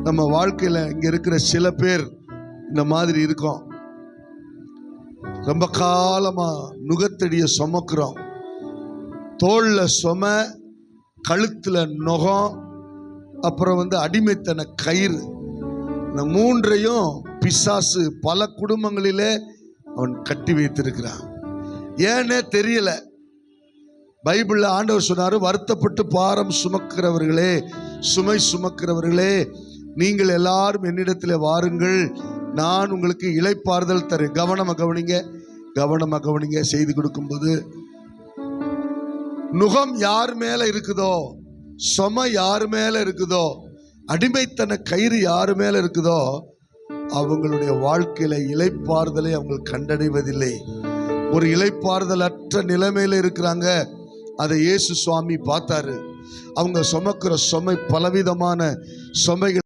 நம்ம வாழ்க்கையில் இங்கே இருக்கிற சில பேர் இந்த மாதிரி இருக்கோம். ரொம்ப காலமாக நுகத்தடிய சுமக்கிறோம். தோளில் சும, கழுத்தில் நுகம், அப்புறம் அடிமைத்தன கயிறு. இந்த மூன்றையும் பிசாசு பல குடும்பங்களிலே அவன் கட்டி வைத்திருக்கிறான். ஏன்னே தெரியல. பைபிளில் ஆண்டவர் சொன்னார், வருத்தப்பட்டு பாரம் சுமக்கிறவர்களே, சுமை சுமக்கிறவர்களே, நீங்கள் எல்லாரும் என்னிடத்தில் வாருங்கள், நான் உங்களுக்கு இளைப்பாறுதல் தரேன். கவனமாக கவனிங்க. செய்து கொடுக்கும்போது நுகம் யார் மேல இருக்குதோ, சுமை யார் மேல இருக்குதோ, அடிமைத்தன கயிறு யார் மேல இருக்குதோ, அவங்களுடைய வாழ்க்கையில இளைப்பாறுதலை அவங்க கண்டடைவதில்லை. ஒரு இளைப்பாறுதலற்ற நிலைமையில இருக்கிறாங்க. அதை இயேசு சுவாமி பார்த்தாரு. அவங்க சுமக்கிற சுமை பலவிதமான சுமைகள்.